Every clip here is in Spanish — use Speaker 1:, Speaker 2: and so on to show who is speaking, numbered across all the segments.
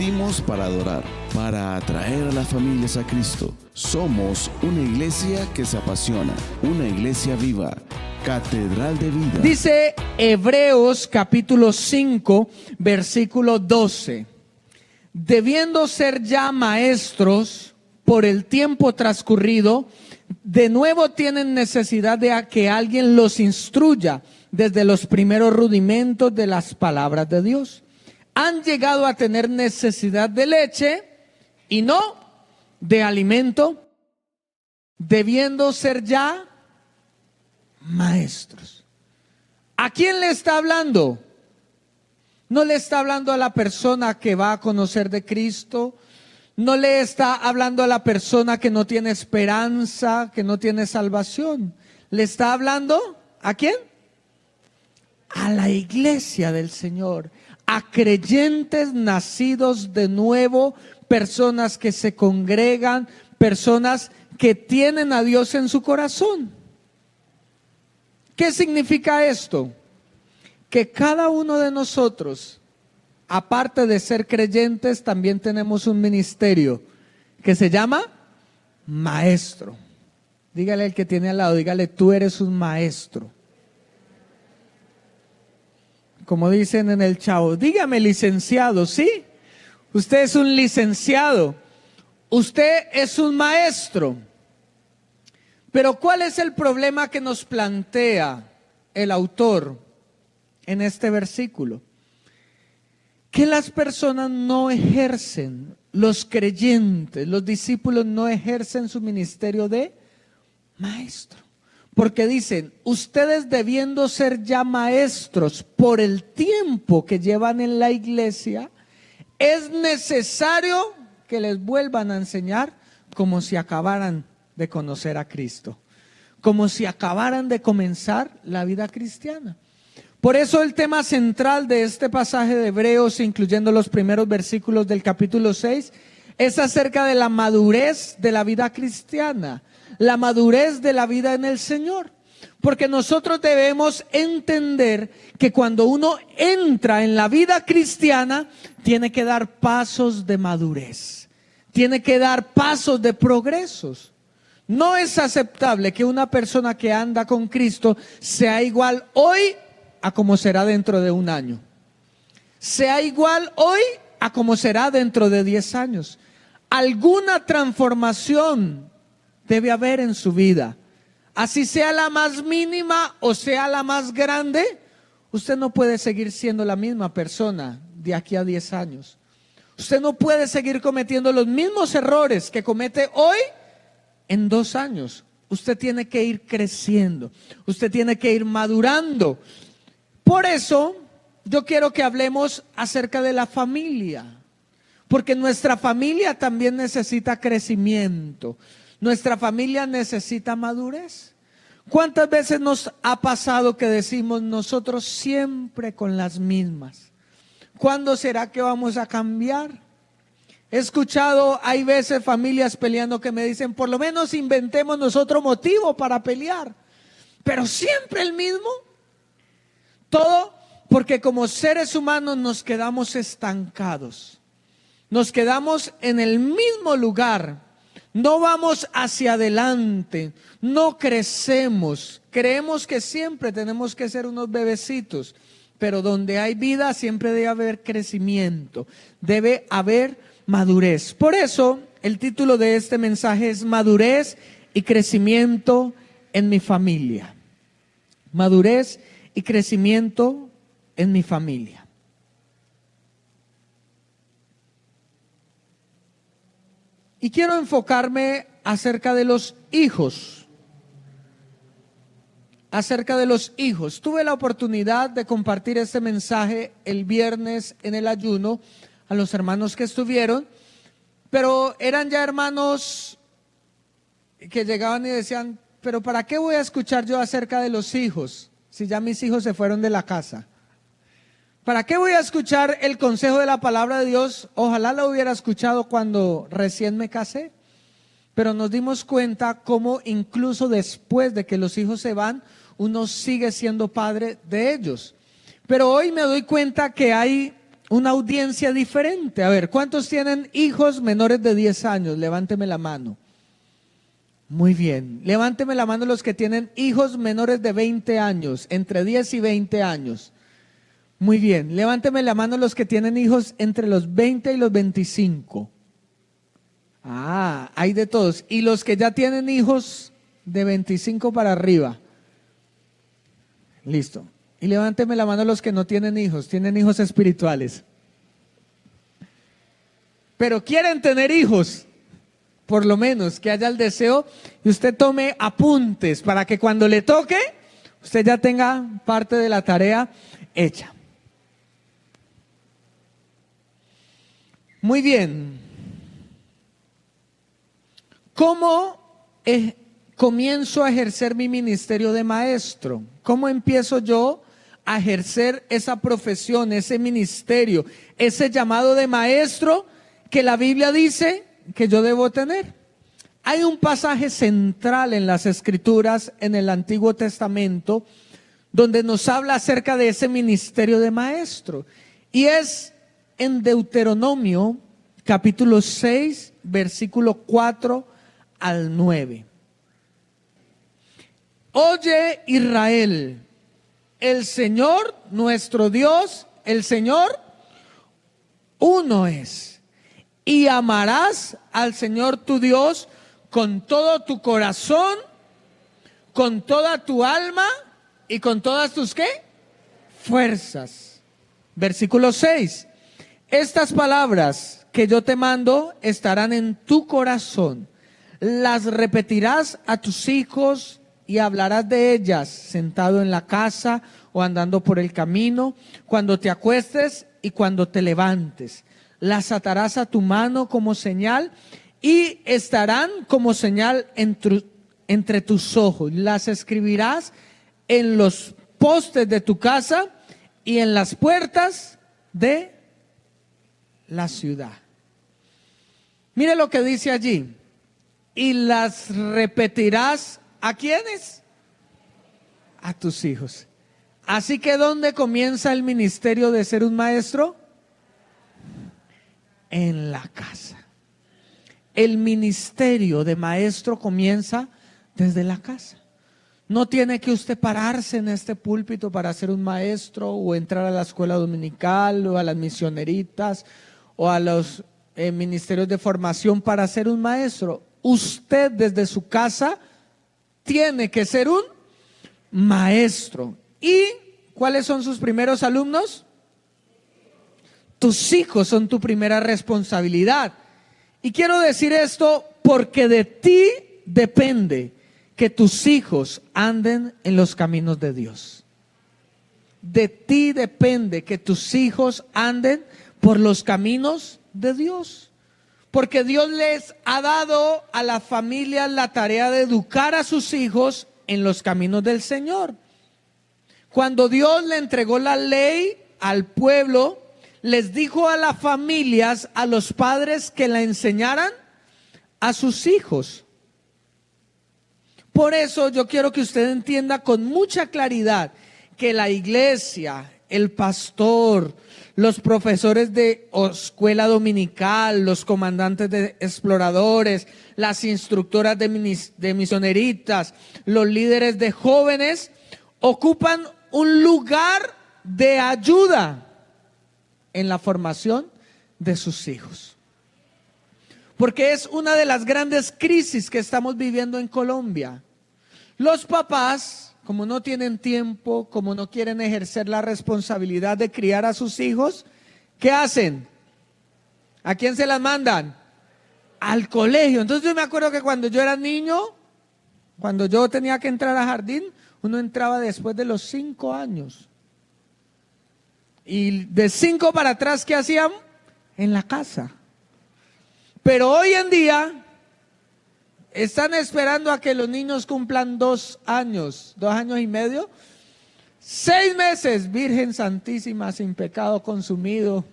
Speaker 1: existimos para adorar, para atraer a las familias a Cristo. Somos una iglesia que se apasiona, una iglesia viva, Catedral de Vida.
Speaker 2: Dice Hebreos capítulo 5, versículo 12. Debiendo ser ya maestros por el tiempo transcurrido, de nuevo tienen necesidad de que alguien los instruya desde los primeros rudimentos de las palabras de Dios. Han llegado a tener necesidad de leche y no de alimento, debiendo ser ya maestros. ¿A quién le está hablando? No le está hablando a la persona que va a conocer de Cristo. No le está hablando a la persona que no tiene esperanza, que no tiene salvación. Le está hablando ¿a quién? A la iglesia del Señor, a creyentes nacidos de nuevo, personas que se congregan, personas que tienen a Dios en su corazón. ¿Qué significa esto? Que cada uno de nosotros, aparte de ser creyentes, también tenemos un ministerio que se llama maestro. Dígale al que tiene al lado, dígale, tú eres un maestro. Como dicen en el Chavo, dígame licenciado, ¿sí? Usted es un licenciado, usted es un maestro. Pero ¿cuál es el problema que nos plantea el autor en este versículo? Que las personas no ejercen, los creyentes, los discípulos no ejercen su ministerio de maestro. Porque dicen, ustedes debiendo ser ya maestros por el tiempo que llevan en la iglesia, es necesario que les vuelvan a enseñar como si acabaran de conocer a Cristo, como si acabaran de comenzar la vida cristiana. Por eso el tema central de este pasaje de Hebreos, incluyendo los primeros versículos del capítulo 6, es acerca de la madurez de la vida cristiana, la madurez de la vida en el Señor. Porque nosotros debemos entender que cuando uno entra en la vida cristiana, tiene que dar pasos de madurez, tiene que dar pasos de progresos. No es aceptable que una persona que anda con Cristo sea igual hoy a como será dentro de un año, sea igual hoy a como será dentro de 10 años. Alguna transformación debe haber en su vida, así sea la más mínima o sea la más grande. Usted no puede seguir siendo la misma persona de aquí a 10 años. Usted no puede seguir cometiendo los mismos errores que comete hoy en 2 años. Usted tiene que ir creciendo, usted tiene que ir madurando. Por eso yo quiero que hablemos acerca de la familia, porque nuestra familia también necesita crecimiento, nuestra familia necesita madurez. ¿Cuántas veces nos ha pasado que decimos nosotros siempre con las mismas? ¿Cuándo será que vamos a cambiar? He escuchado, hay veces familias peleando que me dicen, por lo menos inventémonos otro motivo para pelear, pero siempre el mismo. Todo porque como seres humanos nos quedamos estancados, nos quedamos en el mismo lugar, no vamos hacia adelante, no crecemos, creemos que siempre tenemos que ser unos bebecitos, pero donde hay vida siempre debe haber crecimiento, debe haber madurez. Por eso el título de este mensaje es Madurez y crecimiento en mi familia. Madurez y crecimiento en mi familia. Y quiero enfocarme acerca de los hijos. Acerca de los hijos. Tuve la oportunidad de compartir este mensaje el viernes en el ayuno a los hermanos que estuvieron, pero eran ya hermanos que llegaban y decían, pero ¿para qué voy a escuchar yo acerca de los hijos si ya mis hijos se fueron de la casa? ¿Para qué voy a escuchar el consejo de la palabra de Dios? Ojalá lo hubiera escuchado cuando recién me casé. Pero nos dimos cuenta cómo incluso después de que los hijos se van, uno sigue siendo padre de ellos. Pero hoy me doy cuenta que hay una audiencia diferente. A ver, ¿cuántos tienen hijos menores de 10 años? Levánteme la mano. Muy bien, levánteme la mano los que tienen hijos menores de 20 años, entre 10 y 20 años. Muy bien, levánteme la mano los que tienen hijos entre los 20 y los 25. Ah, hay de todos. Y los que ya tienen hijos de 25 para arriba. Listo. Y levánteme la mano los que no tienen hijos espirituales. Pero quieren tener hijos. Por lo menos que haya el deseo y usted tome apuntes para que cuando le toque, usted ya tenga parte de la tarea hecha. Muy bien. ¿Cómo comienzo a ejercer mi ministerio de maestro? ¿Cómo empiezo yo a ejercer esa profesión, ese ministerio, ese llamado de maestro que la Biblia dice que yo debo tener? Hay un pasaje central en las Escrituras, en el Antiguo Testamento, donde nos habla acerca de ese ministerio de maestro. Y es en Deuteronomio, capítulo 6, versículo 4 al 9. Oye, Israel, el Señor, nuestro Dios, el Señor, uno es. Y amarás al Señor tu Dios con todo tu corazón, con toda tu alma y con todas tus ¿qué? Fuerzas. Versículo 6. Estas palabras que yo te mando estarán en tu corazón. Las repetirás a tus hijos y hablarás de ellas sentado en la casa o andando por el camino, cuando te acuestes y cuando te levantes. Las atarás a tu mano como señal y estarán como señal entre tus ojos. Las escribirás en los postes de tu casa y en las puertas de la ciudad. Mire lo que dice allí. Y las repetirás ¿a quiénes? A tus hijos. Así que ¿dónde comienza el ministerio de ser un maestro? En la casa. El ministerio de maestro comienza desde la casa. No tiene que usted pararse en este púlpito para ser un maestro o entrar a la escuela dominical o a las misioneritas o a los ministerios de formación para ser un maestro. Usted desde su casa tiene que ser un maestro. ¿Y cuáles son sus primeros alumnos? Tus hijos son tu primera responsabilidad. Y quiero decir esto porque de ti depende que tus hijos anden en los caminos de Dios. De ti depende que tus hijos anden por los caminos de Dios. Porque Dios les ha dado a las familias la tarea de educar a sus hijos en los caminos del Señor. Cuando Dios le entregó la ley al pueblo, les dijo a las familias, a los padres, que la enseñaran a sus hijos. Por eso yo quiero que usted entienda con mucha claridad que la iglesia, el pastor, los profesores de escuela dominical, los comandantes de exploradores, las instructoras de misioneritas, los líderes de jóvenes, ocupan un lugar de ayuda en la formación de sus hijos. Porque es una de las grandes crisis que estamos viviendo en Colombia. Los papás, como no tienen tiempo, como no quieren ejercer la responsabilidad de criar a sus hijos, ¿qué hacen? ¿A quién se las mandan? Al colegio. Entonces yo me acuerdo que cuando yo era niño, cuando yo tenía que entrar a jardín, uno entraba después de los 5 años. Y de 5 para atrás, ¿qué hacían? En la casa. Pero hoy en día están esperando a que los niños cumplan 2 años, 2 años y medio. 6 meses, Virgen Santísima, sin pecado consumido.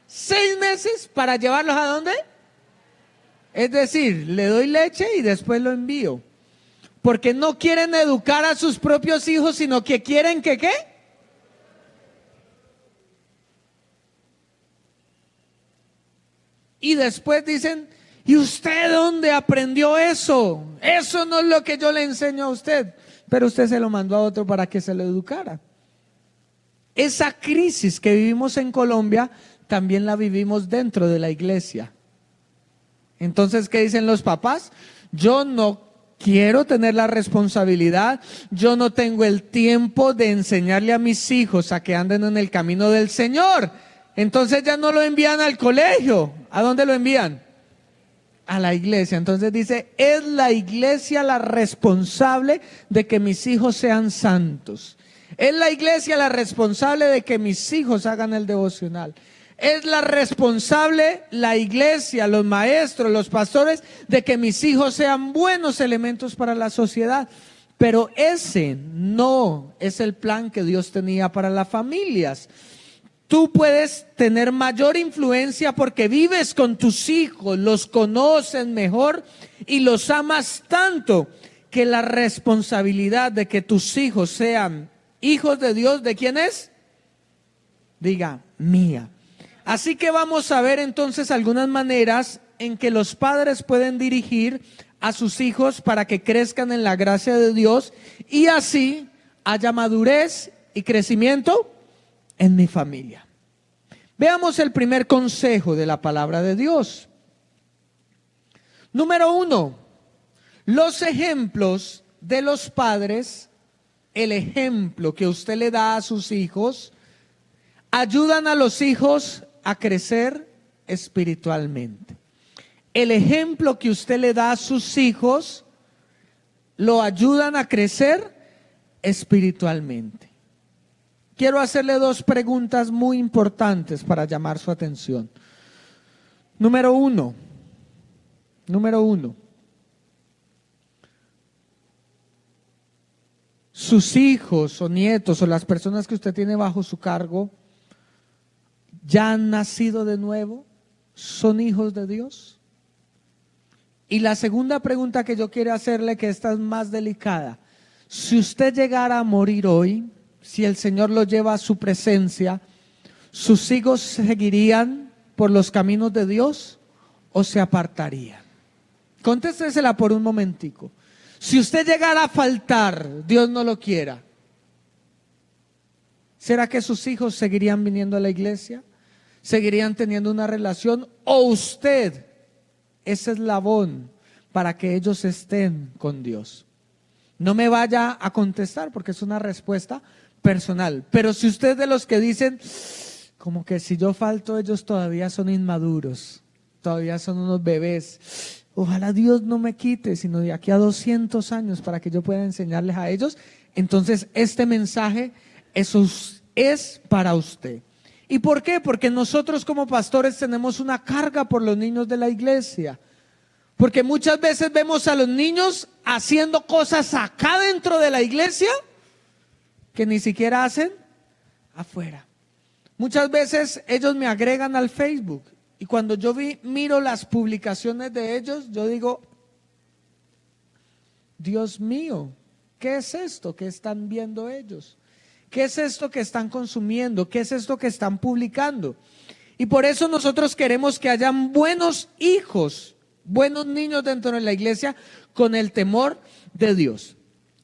Speaker 2: 6 meses para llevarlos ¿a dónde? Es decir, le doy leche y después lo envío. Porque no quieren educar a sus propios hijos, sino que quieren que ¿qué? Y después dicen, ¿y usted dónde aprendió eso? Eso no es lo que yo le enseño a usted. Pero usted se lo mandó a otro para que se lo educara. Esa crisis que vivimos en Colombia también la vivimos dentro de la iglesia. Entonces, ¿qué dicen los papás? Yo no quiero tener la responsabilidad, yo no tengo el tiempo de enseñarle a mis hijos a que anden en el camino del Señor. Entonces ya no lo envían al colegio. ¿A dónde lo envían? A la iglesia. Entonces dice, es la iglesia la responsable de que mis hijos sean santos. Es la iglesia la responsable de que mis hijos hagan el devocional. Es la responsable la iglesia, los maestros, los pastores, de que mis hijos sean buenos elementos para la sociedad. Pero ese no es el plan que Dios tenía para las familias. Tú puedes tener mayor influencia porque vives con tus hijos, los conoces mejor y los amas tanto, que la responsabilidad de que tus hijos sean hijos de Dios, ¿de quién es? Diga, mía. Así que vamos a ver entonces algunas maneras en que los padres pueden dirigir a sus hijos para que crezcan en la gracia de Dios y así haya madurez y crecimiento en mi familia. Veamos el primer consejo de la palabra de Dios. Número 1, los ejemplos de los padres, el ejemplo que usted le da a sus hijos, ayudan a los hijos a crecer espiritualmente. El ejemplo que usted le da a sus hijos lo ayudan a crecer espiritualmente. Quiero hacerle dos preguntas muy importantes para llamar su atención. Número uno. Sus hijos o nietos o las personas que usted tiene bajo su cargo, ¿ya han nacido de nuevo? ¿Son hijos de Dios? Y la segunda pregunta que yo quiero hacerle, que esta es más delicada. Si usted llegara a morir hoy, si el Señor lo lleva a su presencia, ¿sus hijos seguirían por los caminos de Dios o se apartarían? Contéstesela por un momentico. Si usted llegara a faltar, Dios no lo quiera, ¿será que sus hijos seguirían viniendo a la iglesia? ¿Seguirían teniendo una relación? ¿O usted ese eslabón para que ellos estén con Dios? No me vaya a contestar porque es una respuesta personal. Pero si usted es de los que dicen, como que si yo falto, ellos todavía son inmaduros, todavía son unos bebés, ojalá Dios no me quite, sino de aquí a 200 años para que yo pueda enseñarles a ellos, entonces este mensaje eso es para usted. ¿Y por qué? Porque nosotros como pastores tenemos una carga por los niños de la iglesia. Porque muchas veces vemos a los niños haciendo cosas acá dentro de la iglesia que ni siquiera hacen afuera. Muchas veces ellos me agregan al Facebook y cuando yo miro las publicaciones de ellos, yo digo, Dios mío, ¿qué es esto que están viendo ellos? ¿Qué es esto que están consumiendo? ¿Qué es esto que están publicando? Y por eso nosotros queremos que hayan buenos hijos, buenos niños dentro de la iglesia con el temor de Dios.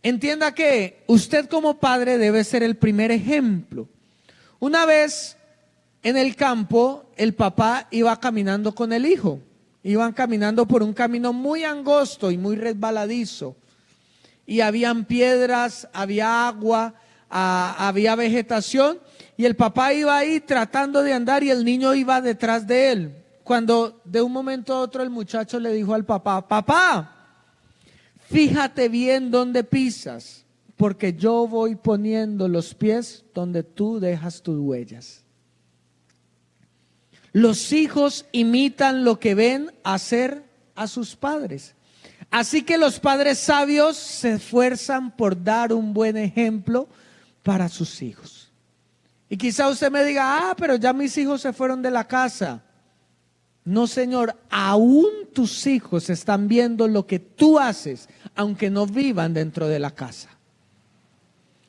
Speaker 2: Entienda que usted como padre debe ser el primer ejemplo. Una vez en el campo, el papá iba caminando con el hijo. Iban caminando por un camino muy angosto y muy resbaladizo. Y habían piedras, había agua, había vegetación. Y el papá iba ahí tratando de andar y el niño iba detrás de él. Cuando de un momento a otro el muchacho le dijo al papá, papá, fíjate bien dónde pisas, porque yo voy poniendo los pies donde tú dejas tus huellas. Los hijos imitan lo que ven hacer a sus padres. Así que los padres sabios se esfuerzan por dar un buen ejemplo para sus hijos. Y quizá usted me diga, pero ya mis hijos se fueron de la casa. No, señor, aún tus hijos están viendo lo que tú haces, aunque no vivan dentro de la casa.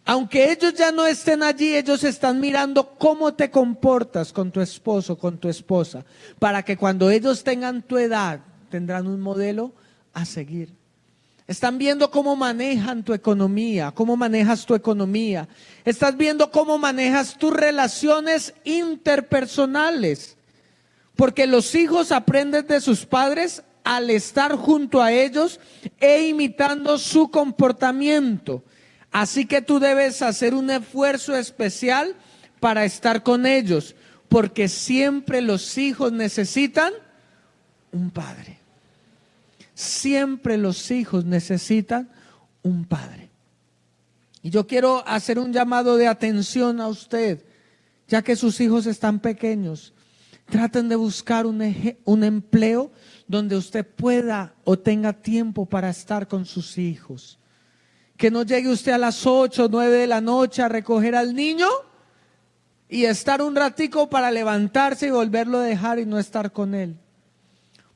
Speaker 2: Aunque ellos ya no estén allí, ellos están mirando cómo te comportas con tu esposo, con tu esposa, para que cuando ellos tengan tu edad, tendrán un modelo a seguir. Están viendo cómo manejan tu economía, cómo manejas tu economía. Estás viendo cómo manejas tus relaciones interpersonales. Porque los hijos aprenden de sus padres al estar junto a ellos e imitando su comportamiento. Así que tú debes hacer un esfuerzo especial para estar con ellos, porque siempre los hijos necesitan un padre. Siempre los hijos necesitan un padre. Y yo quiero hacer un llamado de atención a usted, ya que sus hijos están pequeños. Traten de buscar un empleo donde usted pueda o tenga tiempo para estar con sus hijos. Que no llegue usted a las 8 o 9 de la noche a recoger al niño y estar un ratico para levantarse y volverlo a dejar y no estar con él.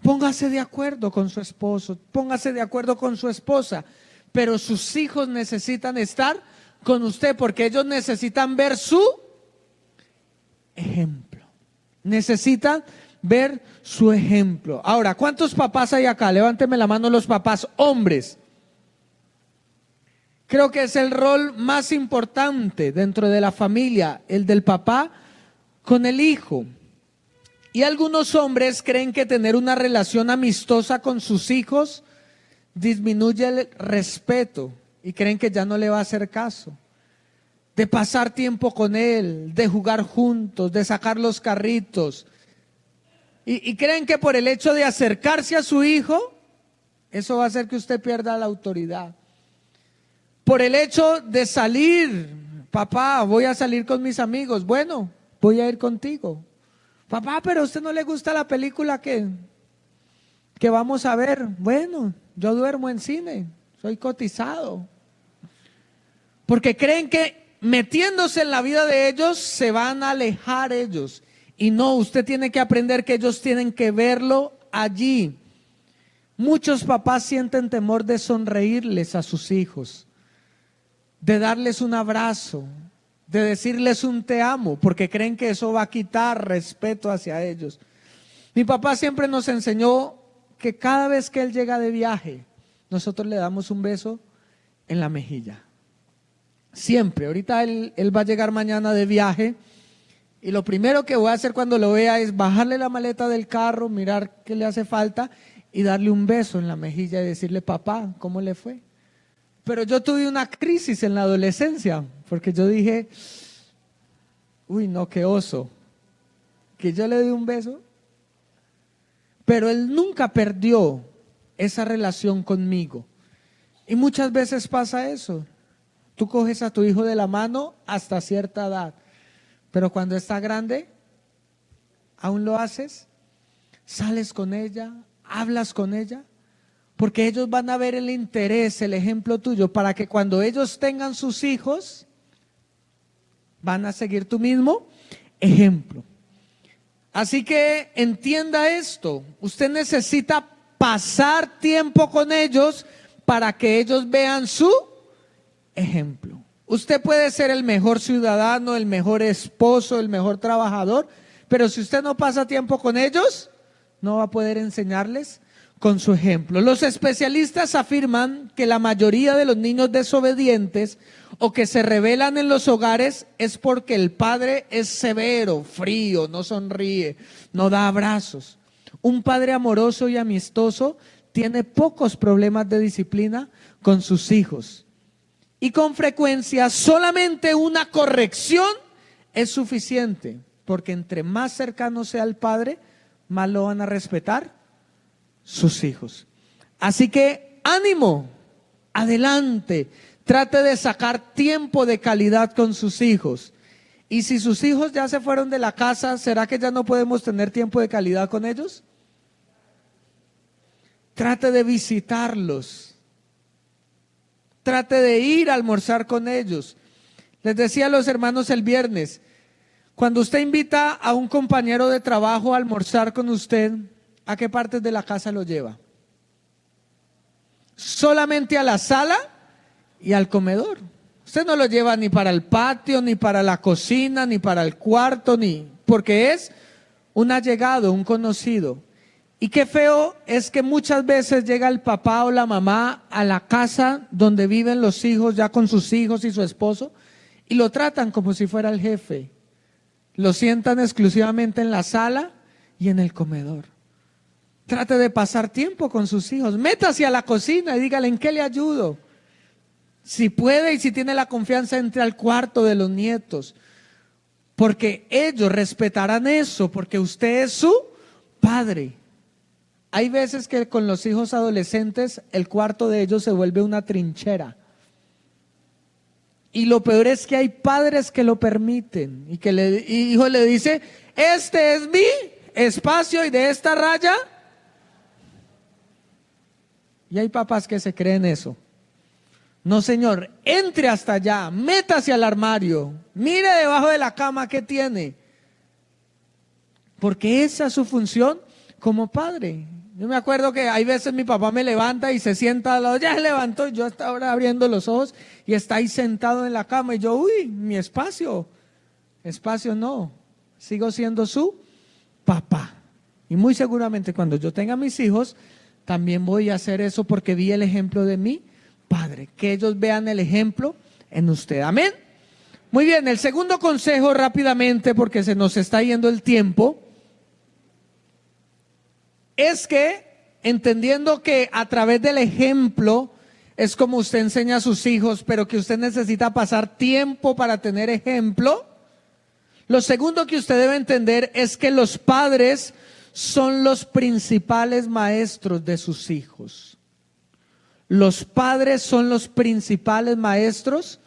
Speaker 2: Póngase de acuerdo con su esposo, póngase de acuerdo con su esposa, pero sus hijos necesitan estar con usted porque ellos necesitan ver su ejemplo. Necesitan ver su ejemplo. Ahora, ¿cuántos papás hay acá? Levánteme la mano los papás, hombres. Creo que es el rol más importante dentro de la familia, el del papá con el hijo. Y algunos hombres creen que tener una relación amistosa con sus hijos disminuye el respeto y creen que ya no le va a hacer caso. De pasar tiempo con él, de jugar juntos, de sacar los carritos. Y creen que por el hecho de acercarse a su hijo, eso va a hacer que usted pierda la autoridad. Por el hecho de salir, papá, voy a salir con mis amigos, bueno, voy a ir contigo. Papá, pero a usted no le gusta la película que vamos a ver. Bueno, yo duermo en cine, soy cotizado. Porque creen que metiéndose en la vida de ellos se van a alejar ellos. Y no, usted tiene que aprender que ellos tienen que verlo allí. Muchos papás sienten temor de sonreírles a sus hijos, de darles un abrazo, de decirles un te amo, porque creen que eso va a quitar respeto hacia ellos. Mi papá siempre nos enseñó que cada vez que él llega de viaje, nosotros le damos un beso en la mejilla. Siempre. Ahorita él va a llegar mañana de viaje y lo primero que voy a hacer cuando lo vea es bajarle la maleta del carro, mirar qué le hace falta y darle un beso en la mejilla y decirle, papá, ¿cómo le fue? Pero yo tuve una crisis en la adolescencia, porque yo dije, uy, no, qué oso, que yo le di un beso. Pero él nunca perdió esa relación conmigo. Y muchas veces pasa eso. Tú coges a tu hijo de la mano hasta cierta edad, pero cuando está grande, aún lo haces, sales con ella, hablas con ella. Porque ellos van a ver el interés, el ejemplo tuyo, para que cuando ellos tengan sus hijos, van a seguir tu mismo ejemplo. Así que entienda esto, usted necesita pasar tiempo con ellos para que ellos vean su ejemplo. Usted puede ser el mejor ciudadano, el mejor esposo, el mejor trabajador, pero si usted no pasa tiempo con ellos, no va a poder enseñarles con su ejemplo. Los especialistas afirman que la mayoría de los niños desobedientes o que se rebelan en los hogares es porque el padre es severo, frío, no sonríe, no da abrazos. Un padre amoroso y amistoso tiene pocos problemas de disciplina con sus hijos. Y con frecuencia solamente una corrección es suficiente, porque entre más cercano sea el padre, más lo van a respetar sus hijos. Así que ánimo, adelante, trate de sacar tiempo de calidad con sus hijos. Y si sus hijos ya se fueron de la casa, ¿será que ya no podemos tener tiempo de calidad con ellos? Trate de visitarlos. Trate de ir a almorzar con ellos. Les decía a los hermanos el viernes, cuando usted invita a un compañero de trabajo a almorzar con usted, ¿a qué partes de la casa lo lleva? ¿Solamente a la sala y al comedor? Usted no lo lleva ni para el patio, ni para la cocina, ni para el cuarto, porque es un allegado, un conocido. Y qué feo es que muchas veces llega el papá o la mamá a la casa donde viven los hijos, ya con sus hijos y su esposo, y lo tratan como si fuera el jefe. Lo sientan exclusivamente en la sala y en el comedor. Trate de pasar tiempo con sus hijos. Métase a la cocina y dígale en qué le ayudo. Si puede y si tiene la confianza, entre al cuarto de los nietos. Porque ellos respetarán eso, porque usted es su padre. Hay veces que con los hijos adolescentes el cuarto de ellos se vuelve una trinchera. Y lo peor es que hay padres que lo permiten y que el hijo le dice, este es mi espacio y de esta raya. Y hay papás que se creen eso. No, señor, entre hasta allá, métase al armario, mire debajo de la cama qué tiene. Porque esa es su función como padre. Yo me acuerdo que hay veces mi papá me levanta y se sienta al lado, ya se levantó, y yo hasta ahora abriendo los ojos y está ahí sentado en la cama y yo, uy, mi espacio no, sigo siendo su papá. Y muy seguramente cuando yo tenga mis hijos, también voy a hacer eso porque vi el ejemplo de mi padre, que ellos vean el ejemplo en usted, amén. Muy bien, el segundo consejo rápidamente porque se nos está yendo el tiempo. Es que, entendiendo que a través del ejemplo es como usted enseña a sus hijos, pero que usted necesita pasar tiempo para tener ejemplo, lo segundo que usted debe entender es que los padres son los principales maestros de sus hijos. Los padres son los principales maestros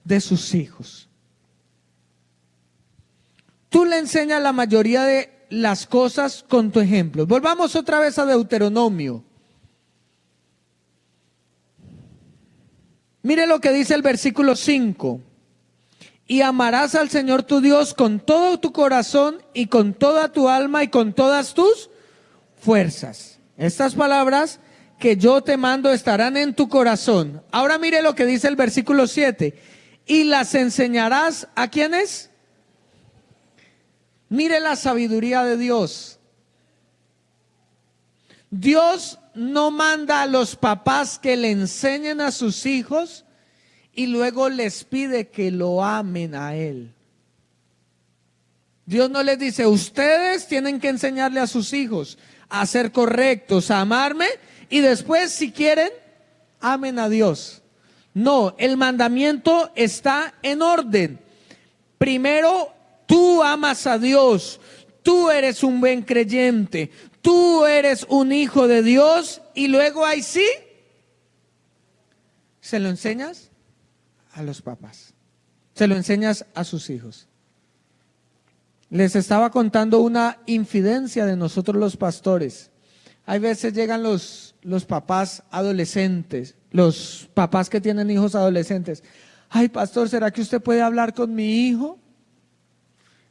Speaker 2: de sus hijos. Tú le enseñas la mayoría de las cosas con tu ejemplo. Volvamos otra vez a Deuteronomio. Mire lo que dice el versículo 5. Y amarás al Señor tu Dios con todo tu corazón y con toda tu alma y con todas tus fuerzas. Estas palabras que yo te mando estarán en tu corazón. Ahora mire lo que dice el versículo 7. Y las enseñarás ¿a quiénes? Mire la sabiduría de Dios. Dios no manda a los papás que le enseñen a sus hijos y luego les pide que lo amen a Él. Dios no les dice, ustedes tienen que enseñarle a sus hijos a ser correctos, a amarme y después si quieren, amen a Dios. No, el mandamiento está en orden. Primero, tú amas a Dios, tú eres un buen creyente, tú eres un hijo de Dios y luego ahí sí, se lo enseñas a los papás, se lo enseñas a sus hijos. Les estaba contando una infidencia de nosotros los pastores. Hay veces llegan los papás adolescentes, los papás que tienen hijos adolescentes. Ay, pastor, ¿será que usted puede hablar con mi hijo?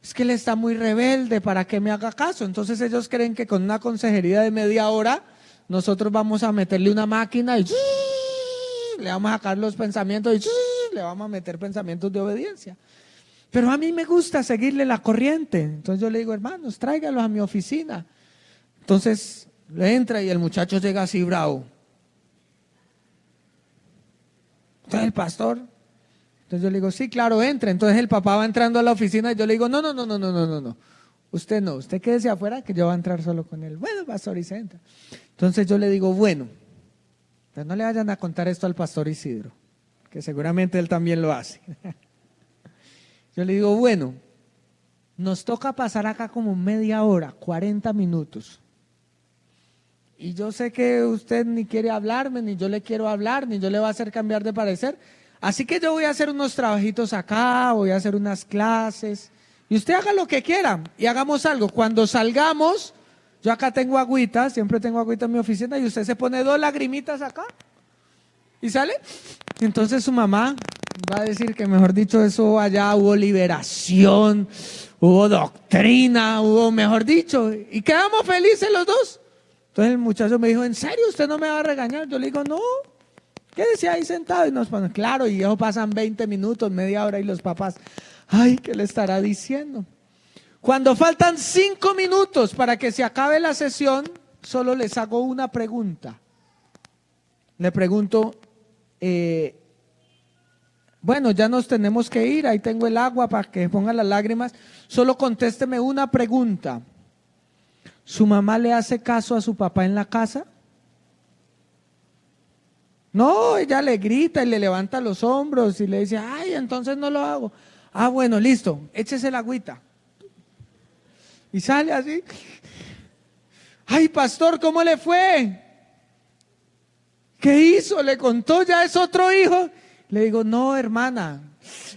Speaker 2: Es que él está muy rebelde, ¿para que me haga caso? Entonces ellos creen que con una consejería de media hora nosotros vamos a meterle una máquina y le vamos a sacar los pensamientos y le vamos a meter pensamientos de obediencia. Pero a mí me gusta seguirle la corriente. Entonces yo le digo, hermanos, tráigalos a mi oficina. Entonces le entra y el muchacho llega así bravo. Entonces el pastor... Entonces yo le digo, sí, claro, entre. Entonces el papá va entrando a la oficina y yo le digo, no. Usted no, usted quédese afuera que yo voy a entrar solo con él. Bueno, pastor, y se entra. Entonces yo le digo, bueno, pero no le vayan a contar esto al pastor Isidro, que seguramente él también lo hace. Yo le digo, bueno, nos toca pasar acá como media hora, 40 minutos. Y yo sé que usted ni quiere hablarme, ni yo le quiero hablar, ni yo le voy a hacer cambiar de parecer. Así que yo voy a hacer unos trabajitos acá, voy a hacer unas clases y usted haga lo que quiera y hagamos algo. Cuando salgamos, yo acá tengo agüita, siempre tengo agüita en mi oficina y usted se pone 2 lagrimitas acá y sale. Entonces su mamá va a decir que mejor dicho eso allá hubo liberación, hubo doctrina, hubo mejor dicho y quedamos felices los dos. Entonces el muchacho me dijo, ¿en serio usted no me va a regañar? Yo le digo, no. Quédese ahí sentado y nos ponen, claro, y eso pasan 20 minutos, media hora y los papás, ay, ¿qué le estará diciendo? Cuando faltan 5 minutos para que se acabe la sesión, solo les hago una pregunta. Le pregunto, bueno, ya nos tenemos que ir, ahí tengo el agua para que pongan las lágrimas. Solo contésteme una pregunta. ¿Su mamá le hace caso a su papá en la casa? No, ella le grita y le levanta los hombros y le dice, ay, entonces no lo hago. Ah, bueno, listo, échese la agüita. Y sale así. Ay, pastor, ¿cómo le fue? ¿Qué hizo? ¿Le contó? ¿Ya es otro hijo? Le digo, no, hermana,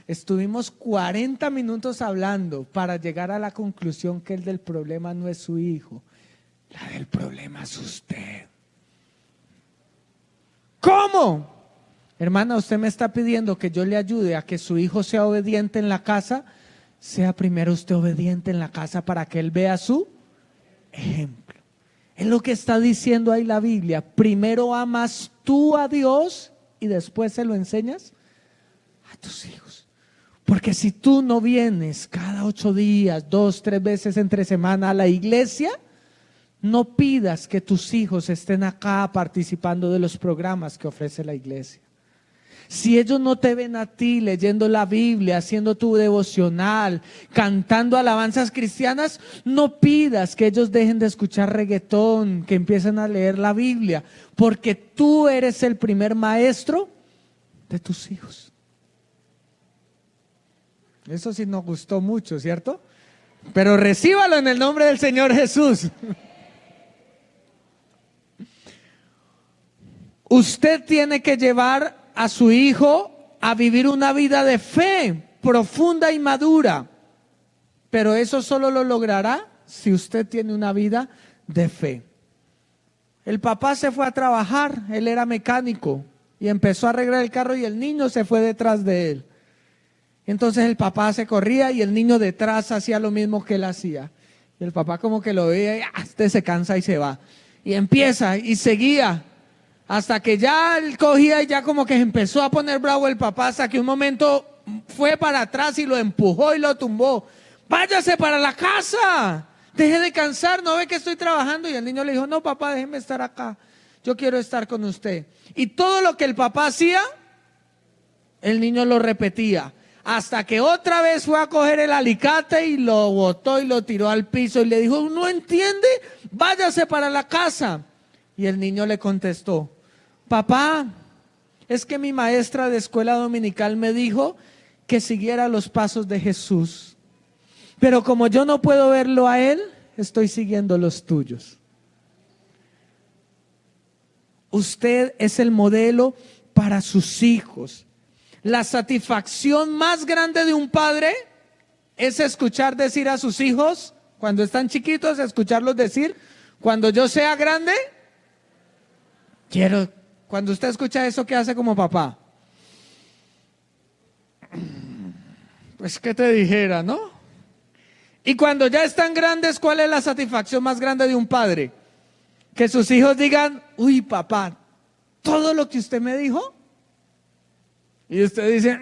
Speaker 2: estuvimos 40 minutos hablando para llegar a la conclusión que el del problema no es su hijo. La del problema es usted. ¿Cómo? Hermana, usted me está pidiendo que yo le ayude a que su hijo sea obediente en la casa. Sea primero usted obediente en la casa para que él vea su ejemplo. Es lo que está diciendo ahí la Biblia. Primero amas tú a Dios y después se lo enseñas a tus hijos. Porque si tú no vienes cada 8 días, 2, 3 veces entre semana a la iglesia, no pidas que tus hijos estén acá participando de los programas que ofrece la iglesia. Si ellos no te ven a ti leyendo la Biblia, haciendo tu devocional, cantando alabanzas cristianas, no pidas que ellos dejen de escuchar reggaetón, que empiecen a leer la Biblia, porque tú eres el primer maestro de tus hijos. Eso sí nos gustó mucho, ¿cierto? Pero recíbalo en el nombre del Señor Jesús. Usted tiene que llevar a su hijo a vivir una vida de fe profunda y madura, pero eso solo lo logrará si usted tiene una vida de fe. El papá se fue a trabajar, él era mecánico y empezó a arreglar el carro y el niño se fue detrás de él. Entonces el papá se corría y el niño detrás hacía lo mismo que él hacía. Y el papá como que lo veía y este se cansa y se va. Y empieza y seguía. Hasta que ya él cogía y ya como que empezó a poner bravo el papá, hasta que un momento fue para atrás y lo empujó y lo tumbó. Váyase para la casa, deje de cansar, no ve que estoy trabajando. Y el niño le dijo, no papá, déjeme estar acá, yo quiero estar con usted. Y todo lo que el papá hacía, el niño lo repetía. Hasta que otra vez fue a coger el alicate y lo botó y lo tiró al piso y le dijo, ¿no entiende? Váyase para la casa. Y el niño le contestó, papá, es que mi maestra de escuela dominical me dijo que siguiera los pasos de Jesús. Pero como yo no puedo verlo a él, estoy siguiendo los tuyos. Usted es el modelo para sus hijos. La satisfacción más grande de un padre es escuchar decir a sus hijos, cuando están chiquitos, escucharlos decir, cuando yo sea grande, quiero. Cuando usted escucha eso, ¿qué hace como papá? Pues qué te dijera, ¿no? Y cuando ya están grandes, ¿cuál es la satisfacción más grande de un padre? Que sus hijos digan, uy papá, todo lo que usted me dijo. Y usted dice,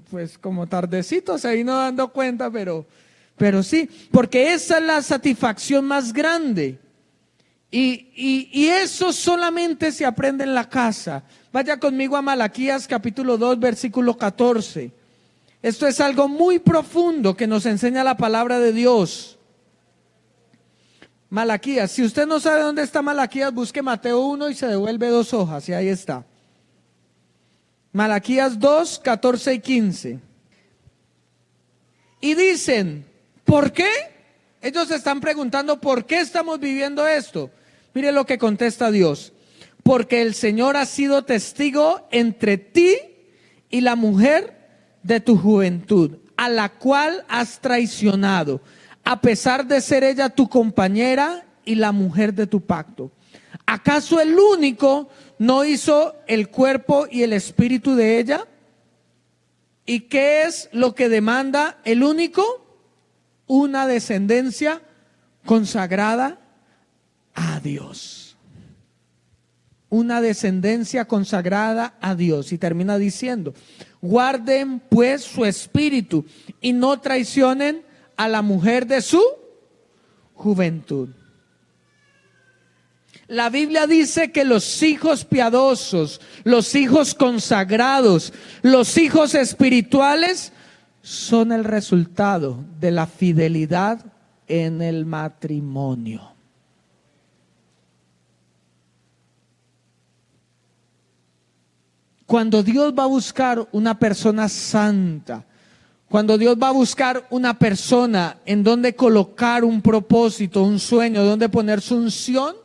Speaker 2: pues como tardecitos ahí no dando cuenta, pero sí, porque esa es la satisfacción más grande. Y eso solamente se aprende en la casa. Vaya conmigo a Malaquías capítulo 2 versículo 14. Esto es algo muy profundo que nos enseña la palabra de Dios. Malaquías, si usted no sabe dónde está Malaquías, busque Mateo 1 y se devuelve 2 hojas y ahí está. Malaquías 2, 14 y 15. Y dicen, ¿por qué? Ellos están preguntando, ¿por qué estamos viviendo esto? Mire lo que contesta Dios. Porque el Señor ha sido testigo entre ti y la mujer de tu juventud, a la cual has traicionado, a pesar de ser ella tu compañera y la mujer de tu pacto. ¿Acaso el único no hizo el cuerpo y el espíritu de ella? ¿Y qué es lo que demanda el único? Una descendencia consagrada a Dios. una descendencia consagrada a Dios. Y termina diciendo, guarden pues su espíritu y no traicionen a la mujer de su juventud. La Biblia dice que los hijos piadosos, los hijos consagrados, los hijos espirituales son el resultado de la fidelidad en el matrimonio. Cuando Dios va a buscar una persona santa, cuando Dios va a buscar una persona en donde colocar un propósito, un sueño, donde poner su unción,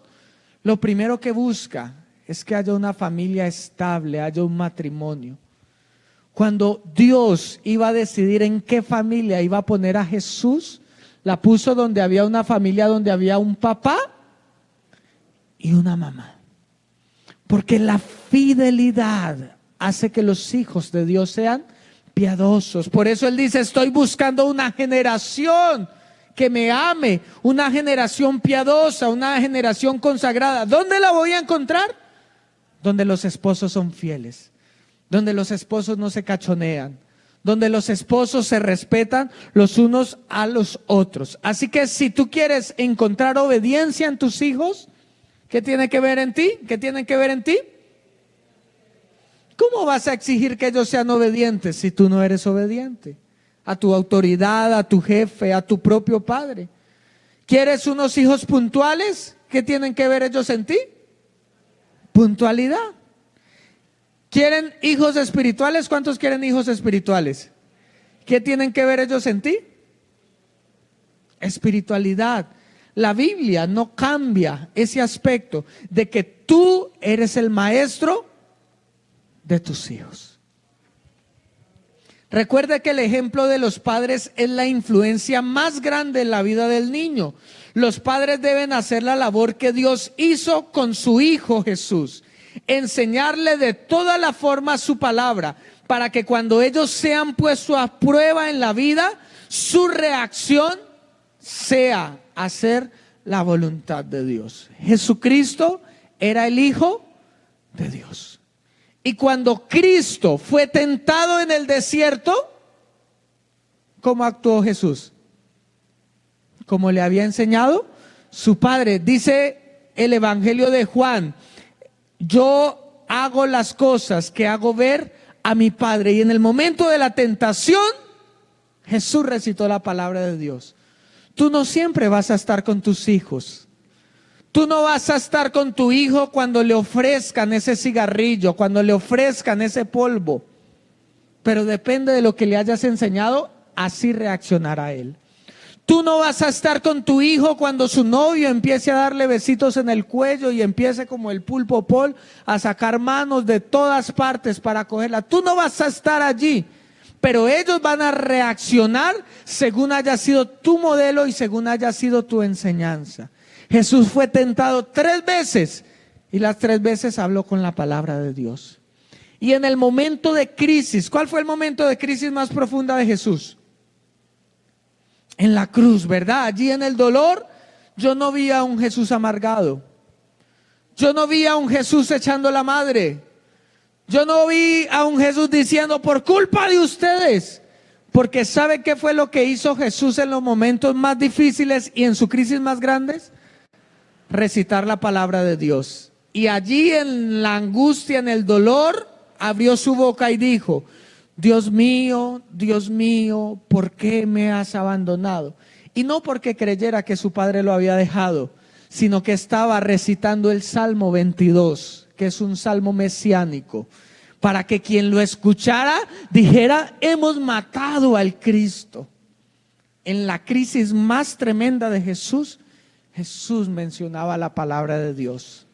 Speaker 2: lo primero que busca es que haya una familia estable, haya un matrimonio. Cuando Dios iba a decidir en qué familia iba a poner a Jesús, la puso donde había una familia, donde había un papá y una mamá. Porque la fidelidad hace que los hijos de Dios sean piadosos. Por eso Él dice, estoy buscando una generación que me ame, una generación piadosa, una generación consagrada. ¿Dónde la voy a encontrar? Donde los esposos son fieles, donde los esposos no se cachonean, donde los esposos se respetan los unos a los otros. Así que si tú quieres encontrar obediencia en tus hijos, ¿qué tiene que ver en ti? ¿Qué tienen que ver en ti? ¿Cómo vas a exigir que ellos sean obedientes si tú no eres obediente a tu autoridad, a tu jefe, a tu propio padre? ¿Quieres unos hijos puntuales? ¿Qué tienen que ver ellos en ti? Puntualidad. ¿Quieren hijos espirituales? ¿Cuántos quieren hijos espirituales? ¿Qué tienen que ver ellos en ti? Espiritualidad. La Biblia no cambia ese aspecto de que tú eres el maestro de tus hijos. Recuerda que el ejemplo de los padres es la influencia más grande en la vida del niño. Los padres deben hacer la labor que Dios hizo con su Hijo Jesús, enseñarle de toda la forma su palabra, para que cuando ellos sean puestos a prueba en la vida, su reacción sea hacer la voluntad de Dios. Jesucristo era el Hijo de Dios. Y cuando Cristo fue tentado en el desierto, ¿cómo actuó Jesús? Como le había enseñado su Padre. Dice el Evangelio de Juan, yo hago las cosas que hago ver a mi Padre. Y en el momento de la tentación, Jesús recitó la palabra de Dios. Tú no siempre vas a estar con tus hijos. Tú no vas a estar con tu hijo cuando le ofrezcan ese cigarrillo, cuando le ofrezcan ese polvo. Pero depende de lo que le hayas enseñado, así reaccionará él. Tú no vas a estar con tu hijo cuando su novio empiece a darle besitos en el cuello y empiece como el pulpo Paul a sacar manos de todas partes para cogerla. Tú no vas a estar allí, pero ellos van a reaccionar según haya sido tu modelo y según haya sido tu enseñanza. Jesús fue tentado 3 veces y las 3 veces habló con la palabra de Dios. Y en el momento de crisis, ¿cuál fue el momento de crisis más profunda de Jesús? En la cruz, ¿verdad? Allí en el dolor, yo no vi a un Jesús amargado. Yo no vi a un Jesús echando la madre. Yo no vi a un Jesús diciendo, por culpa de ustedes. Porque ¿sabe qué fue lo que hizo Jesús en los momentos más difíciles y en su crisis más grandes? Recitar la palabra de Dios. Y allí en la angustia, en el dolor, abrió su boca y dijo, Dios mío, ¿por qué me has abandonado? Y no porque creyera que su padre lo había dejado, sino que estaba recitando el Salmo 22, que es un salmo mesiánico, para que quien lo escuchara dijera, hemos matado al Cristo. En la crisis más tremenda de Jesús, Jesús mencionaba la palabra de Dios.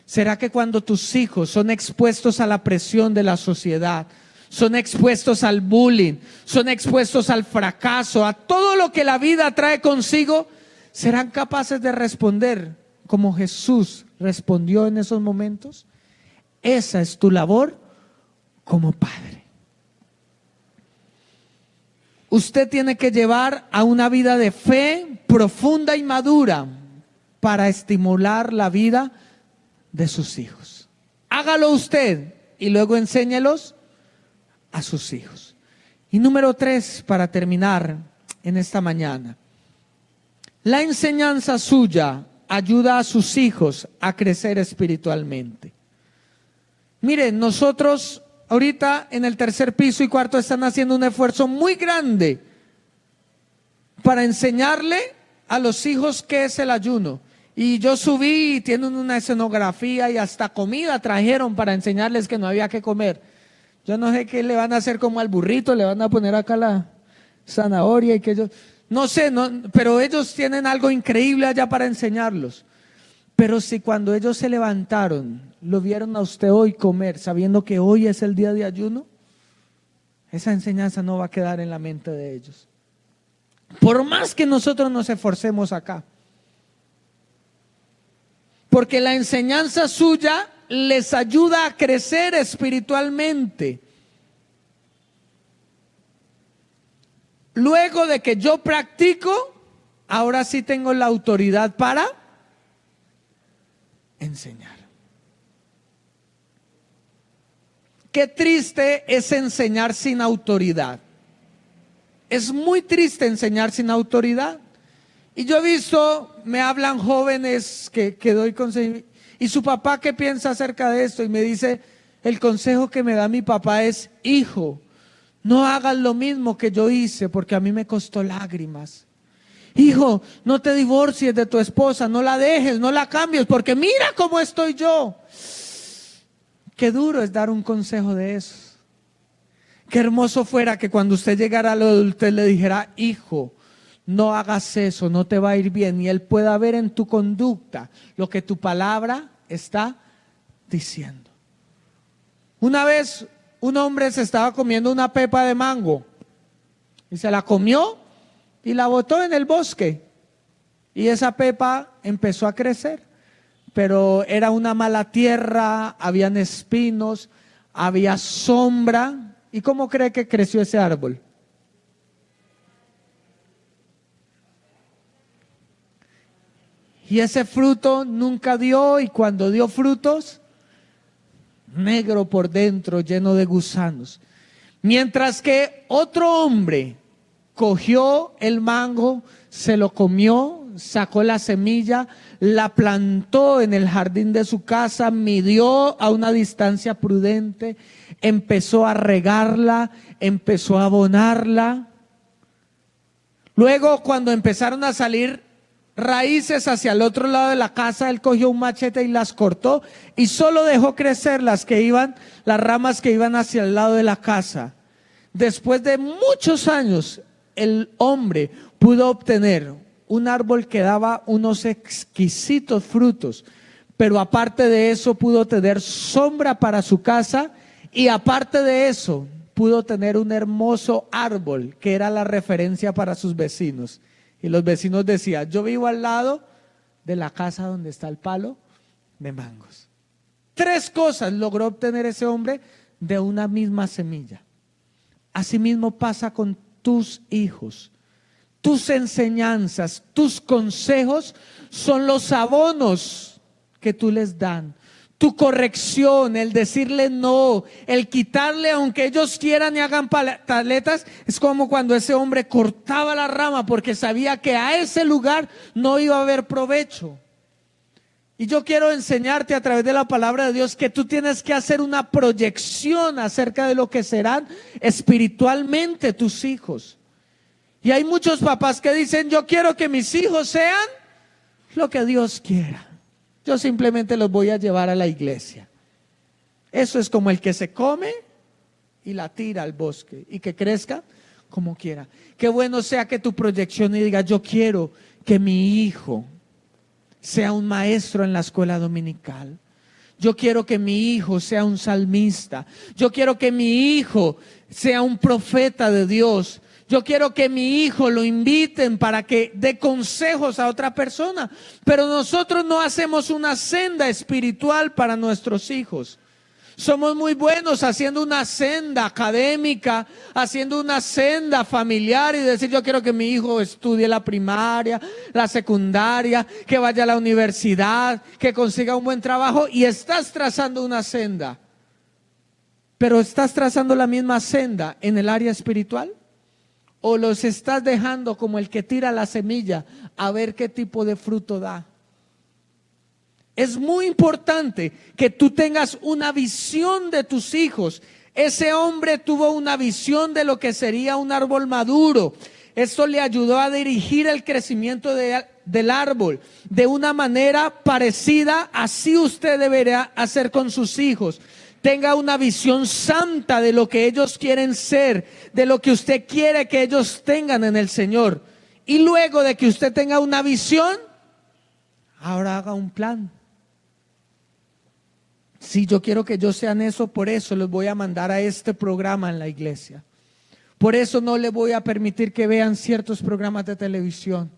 Speaker 2: ¿Será que cuando tus hijos son expuestos a la presión de la sociedad, son expuestos al bullying, son expuestos al fracaso, a todo lo que la vida trae consigo, serán capaces de responder como Jesús respondió en esos momentos? Esa es tu labor como padre. Usted tiene que llevar a una vida de fe profunda y madura para estimular la vida de sus hijos. hágalo usted y luego enséñelos a sus hijos. Y número 3, para terminar en esta mañana, la enseñanza suya ayuda a sus hijos a crecer espiritualmente. Miren, nosotros ahorita en el tercer piso y cuarto están haciendo un esfuerzo muy grande para enseñarle a los hijos qué es el ayuno. Y yo subí y tienen una escenografía y hasta comida trajeron para enseñarles que no había que comer. Yo no sé qué le van a hacer como al burrito, le van a poner acá la zanahoria y que yo... No sé, pero ellos tienen algo increíble allá para enseñarlos. Pero si cuando ellos se levantaron, lo vieron a usted hoy comer, sabiendo que hoy es el día de ayuno, esa enseñanza no va a quedar en la mente de ellos. Por más que nosotros nos esforcemos acá. Porque la enseñanza suya les ayuda a crecer espiritualmente. Luego de que yo practico, ahora sí tengo la autoridad para enseñar. Qué triste es enseñar sin autoridad. Es muy triste enseñar sin autoridad. Y yo he visto, me hablan jóvenes que doy consejo. ¿Y su papá qué piensa acerca de esto? Y me dice, el consejo que me da mi papá es, hijo, no hagas lo mismo que yo hice porque a mí me costó lágrimas. Hijo, no te divorcies de tu esposa, no la dejes, no la cambies porque mira cómo estoy yo. Qué duro es dar un consejo de esos. Qué hermoso fuera que cuando usted llegara a la adultez le dijera, hijo, no hagas eso, no te va a ir bien. Y él pueda ver en tu conducta lo que tu palabra está diciendo. Una vez un hombre se estaba comiendo una pepa de mango y se la comió y la botó en el bosque. Y esa pepa empezó a crecer, pero era una mala tierra, habían espinos, había sombra. ¿Y cómo cree que creció ese árbol? Y ese fruto nunca dio, y cuando dio frutos, negro por dentro, lleno de gusanos. Mientras que otro hombre cogió el mango, se lo comió, sacó la semilla, la plantó en el jardín de su casa, midió a una distancia prudente, empezó a regarla, empezó a abonarla. Luego, cuando empezaron a salir raíces hacia el otro lado de la casa, él cogió un machete y las cortó y solo dejó crecer las ramas que iban hacia el lado de la casa. Después de muchos años, el hombre pudo obtener un árbol que daba unos exquisitos frutos, pero aparte de eso pudo tener sombra para su casa y aparte de eso pudo tener un hermoso árbol que era la referencia para sus vecinos. Y los vecinos decían, yo vivo al lado de la casa donde está el palo de mangos. 3 cosas logró obtener ese hombre de una misma semilla. Asimismo pasa con tus hijos. Tus enseñanzas, tus consejos son los abonos que tú les dan. Tu corrección, el decirle no, el quitarle aunque ellos quieran y hagan pataletas, es como cuando ese hombre cortaba la rama porque sabía que a ese lugar no iba a haber provecho. Y yo quiero enseñarte a través de la palabra de Dios que tú tienes que hacer una proyección acerca de lo que serán espiritualmente tus hijos. Y hay muchos papás que dicen, yo quiero que mis hijos sean lo que Dios quiera. Yo simplemente los voy a llevar a la iglesia. Eso es como el que se come y la tira al bosque y que crezca como quiera. Qué bueno sea que tu proyección y diga, yo quiero que mi hijo sea un maestro en la escuela dominical. Yo quiero que mi hijo sea un salmista. Yo quiero que mi hijo sea un profeta de Dios. Yo quiero que mi hijo lo inviten para que dé consejos a otra persona. Pero nosotros no hacemos una senda espiritual para nuestros hijos. Somos muy buenos haciendo una senda académica, haciendo una senda familiar y decir yo quiero que mi hijo estudie la primaria, la secundaria, que vaya a la universidad, que consiga un buen trabajo y estás trazando una senda. Pero ¿estás trazando la misma senda en el área espiritual? ¿O los estás dejando como el que tira la semilla a ver qué tipo de fruto da? Es muy importante que tú tengas una visión de tus hijos. Ese hombre tuvo una visión de lo que sería un árbol maduro. Esto le ayudó a dirigir el crecimiento del árbol de una manera parecida. Así usted deberá hacer con sus hijos. Tenga una visión santa de lo que ellos quieren ser, de lo que usted quiere que ellos tengan en el Señor. Y luego de que usted tenga una visión, ahora haga un plan. Si yo quiero que ellos sean eso, por eso los voy a mandar a este programa en la iglesia. Por eso no les voy a permitir que vean ciertos programas de televisión.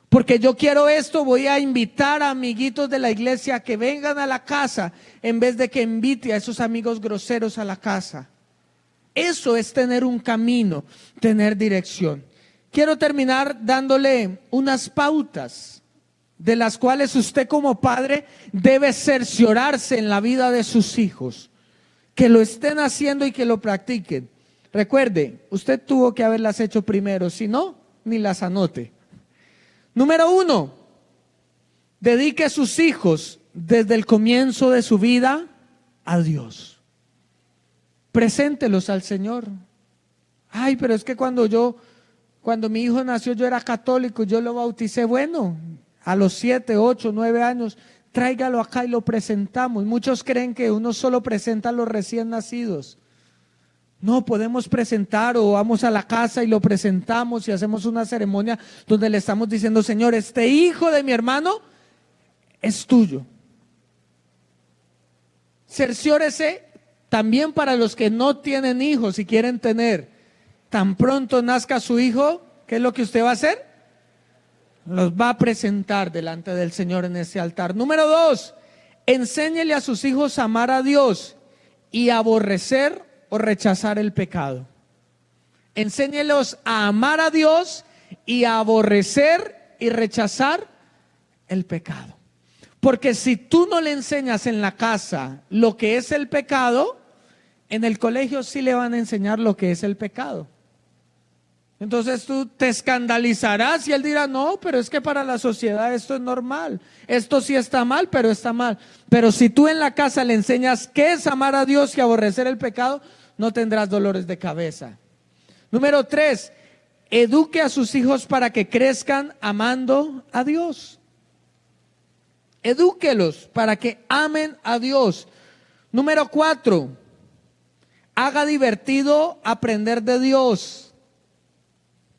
Speaker 2: Porque yo quiero esto, voy a invitar a amiguitos de la iglesia a que vengan a la casa en vez de que invite a esos amigos groseros a la casa. Eso es tener un camino, tener dirección. Quiero terminar dándole unas pautas de las cuales usted como padre debe cerciorarse en la vida de sus hijos, que lo estén haciendo y que lo practiquen. Recuerde, usted tuvo que haberlas hecho primero, si no, ni las anote. Número 1, dedique a sus hijos desde el comienzo de su vida a Dios. Preséntelos al Señor. Ay, pero es que cuando mi hijo nació yo era católico, yo lo bauticé. Bueno, a los 7, 8, 9 años, tráigalo acá y lo presentamos. Muchos creen que uno solo presenta a los recién nacidos. No, podemos presentar o vamos a la casa y lo presentamos y hacemos una ceremonia donde le estamos diciendo, Señor, este hijo de mi hermano es tuyo. Cerciórese también para los que no tienen hijos y quieren tener. Tan pronto nazca su hijo, ¿qué es lo que usted va a hacer? Los va a presentar delante del Señor en ese altar. Número 2, enséñele a sus hijos a amar a Dios y aborrecer o rechazar el pecado. Enséñelos a amar a Dios y a aborrecer y rechazar el pecado. Porque si tú no le enseñas en la casa lo que es el pecado, en el colegio sí le van a enseñar lo que es el pecado. Entonces tú te escandalizarás y él dirá, no, pero es que para la sociedad esto es normal. Esto sí está mal, pero está mal. Pero si tú en la casa le enseñas qué es amar a Dios y aborrecer el pecado, no tendrás dolores de cabeza. Número 3, eduque a sus hijos para que crezcan amando a Dios. Edúquelos para que amen a Dios. Número 4, haga divertido aprender de Dios.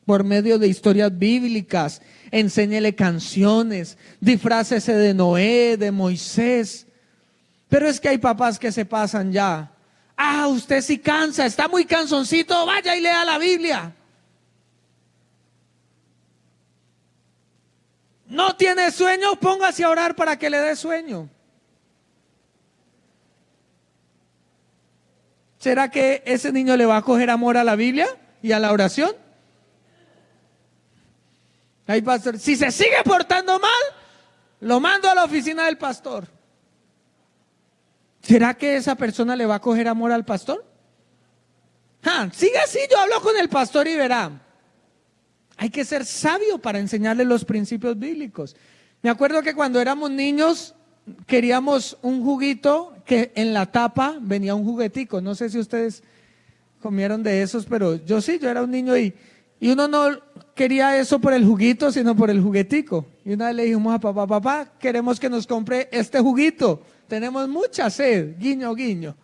Speaker 2: Por medio de historias bíblicas, enséñele canciones, disfrácese de Noé, de Moisés. Pero es que hay papás que se pasan ya. Ah, usted sí cansa, está muy cansoncito, vaya y lea la Biblia. ¿No tiene sueño? Póngase a orar para que le dé sueño. ¿Será que ese niño le va a coger amor a la Biblia y a la oración? Ay, pastor, si se sigue portando mal, lo mando a la oficina del pastor. ¿Será que esa persona le va a coger amor al pastor? Siga así, yo hablo con el pastor y verá. Hay que ser sabio para enseñarle los principios bíblicos. Me acuerdo que cuando éramos niños queríamos un juguito que en la tapa venía un juguetico. No sé si ustedes comieron de esos, pero yo sí, yo era un niño y uno no quería eso por el juguito, sino por el juguetico. Y una vez le dijimos a papá, papá, queremos que nos compre este juguito. Tenemos mucha sed, guiño, guiño.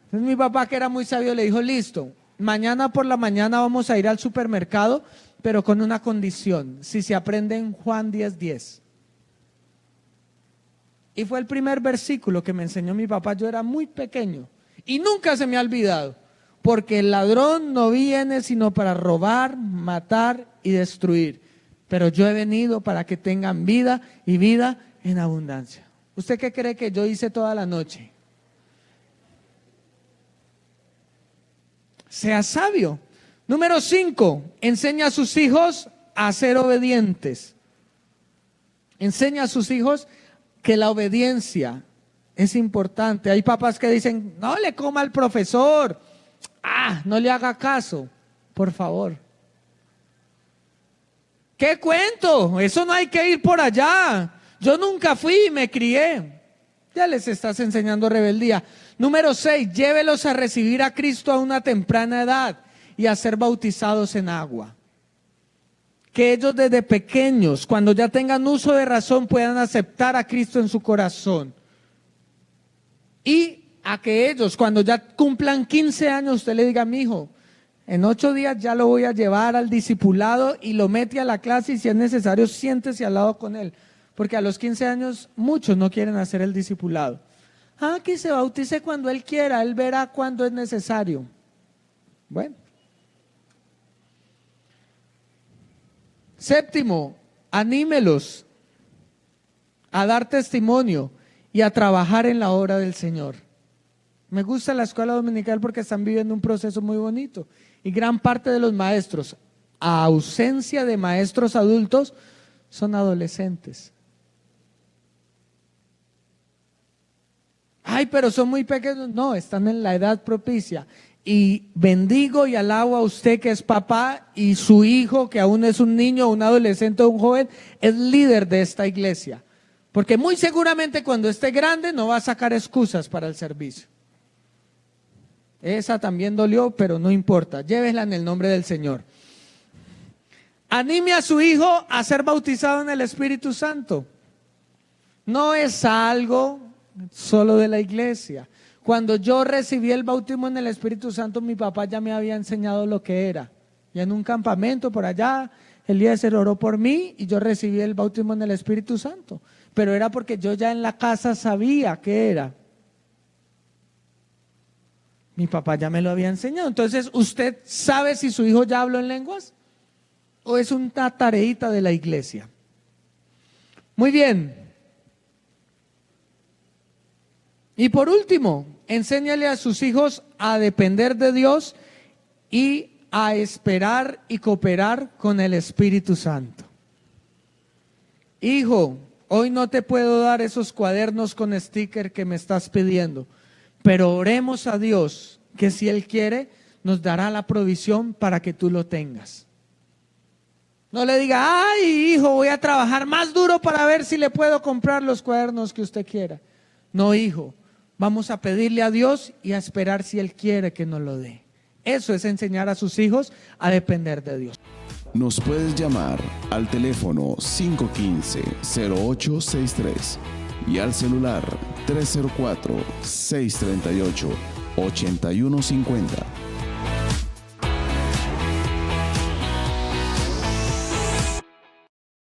Speaker 2: Entonces mi papá, que era muy sabio, le dijo, listo, mañana por la mañana vamos a ir al supermercado, pero con una condición, si se aprenden Juan 10:10. Y fue el primer versículo que me enseñó mi papá. Yo era muy pequeño y nunca se me ha olvidado. Porque el ladrón no viene sino para robar, matar y destruir. Pero yo he venido para que tengan vida y vida en abundancia. ¿Usted qué cree que yo hice toda la noche? sea sabio. Número 5, enseña a sus hijos a ser obedientes. Enseña a sus hijos que la obediencia es importante. Hay papás que dicen, no le coma al profesor, no le haga caso, por favor. ¿Qué cuento? Eso no hay que ir por allá. Yo nunca fui y me crié. Ya les estás enseñando rebeldía. Número 6, llévelos a recibir a Cristo a una temprana edad y a ser bautizados en agua. Que ellos desde pequeños, cuando ya tengan uso de razón, puedan aceptar a Cristo en su corazón. Y a que ellos, cuando ya cumplan 15 años, usted le diga, mi hijo, en 8 días ya lo voy a llevar al discipulado y lo mete a la clase y si es necesario, siéntese al lado con él. Porque a los 15 años muchos no quieren hacer el discipulado. Que se bautice cuando él quiera, él verá cuando es necesario. Bueno. 7, anímelos a dar testimonio y a trabajar en la obra del Señor. Me gusta la escuela dominical porque están viviendo un proceso muy bonito. Y gran parte de los maestros, a ausencia de maestros adultos, son adolescentes. Pero son muy pequeños. No, están en la edad propicia. Y bendigo y alabo a usted que es papá y su hijo, que aún es un niño, un adolescente o un joven, es líder de esta iglesia. Porque muy seguramente cuando esté grande no va a sacar excusas para el servicio. Esa también dolió, pero no importa. Llévela en el nombre del Señor. Anime a su hijo a ser bautizado en el Espíritu Santo. No es algo solo de la iglesia. Cuando yo recibí el bautismo en el Espíritu Santo, mi papá ya me había enseñado lo que era. Y en un campamento por allá, Eliezer oró por mí y yo recibí el bautismo en el Espíritu Santo. Pero era porque yo ya en la casa sabía qué era. Mi papá ya me lo había enseñado. Entonces, ¿usted sabe si su hijo ya habló en lenguas? ¿O es una tareita de la iglesia? Muy bien. Y por último, enséñale a sus hijos a depender de Dios y a esperar y cooperar con el Espíritu Santo. Hijo, hoy no te puedo dar esos cuadernos con sticker que me estás pidiendo, pero oremos a Dios que si Él quiere, nos dará la provisión para que tú lo tengas. No le diga, hijo, voy a trabajar más duro para ver si le puedo comprar los cuadernos que usted quiera. No, hijo. Vamos a pedirle a Dios y a esperar si Él quiere que nos lo dé. Eso es enseñar a sus hijos a depender de Dios.
Speaker 1: Nos puedes llamar al teléfono 515-0863 y al celular 304-638-8150.